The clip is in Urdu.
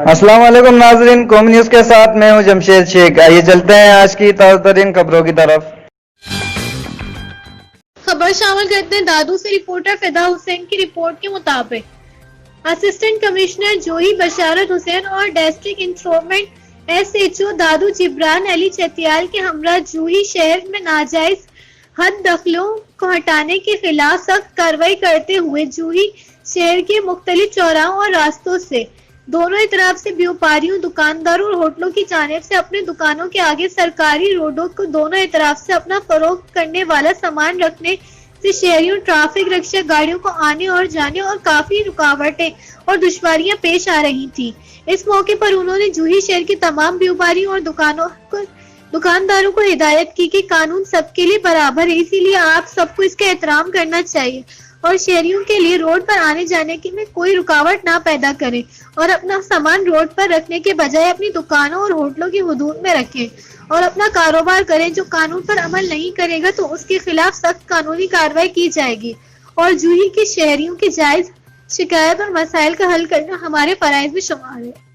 السلام علیکم ناظرین، قومی نیوز کے ساتھ میں ہوں جمشید شیخ۔ آئیے چلتے ہیں آج کی تازہ ترین خبروں کی طرف۔ خبر شامل کرتے ہیں دادو سے۔ رپورٹر فدا حسین کی رپورٹ کے مطابق اسسٹنٹ کمشنر جوہی بشارت حسین اور ڈسٹرکٹ انفورمنٹ ایس ایچ او دادو جبران علی چتیال کے ہمراہ جوہی شہر میں ناجائز حد دخلوں کو ہٹانے کے خلاف سخت کارروائی کرتے ہوئے جوہی شہر کے مختلف چوراہوں اور راستوں سے دونوں اطراف سے بیوپاریوں، دکانداروں اور ہوٹلوں کی جانب سے اپنے دکانوں کے آگے سرکاری روڈوں کو دونوں اطراف سے اپنا فروخت کرنے والا سامان رکھنے سے شہریوں، ٹریفک رکشہ گاڑیوں کو آنے اور جانے اور کافی رکاوٹیں اور دشواریاں پیش آ رہی تھی۔ اس موقع پر انہوں نے جوہی شہر کی تمام بیوپاریوں اور دکانداروں کو ہدایت کی کہ قانون سب کے لیے برابر ہے، اسی لیے آپ سب کو اس کا احترام کرنا چاہیے اور شہریوں کے لیے روڈ پر آنے جانے میں کوئی رکاوٹ نہ پیدا کریں اور اپنا سامان روڈ پر رکھنے کے بجائے اپنی دکانوں اور ہوٹلوں کی حدود میں رکھیں اور اپنا کاروبار کریں۔ جو قانون پر عمل نہیں کرے گا تو اس کے خلاف سخت قانونی کارروائی کی جائے گی اور جوہی کے شہریوں کی جائز شکایات اور مسائل کا حل کرنا ہمارے فرائض میں شمار ہے۔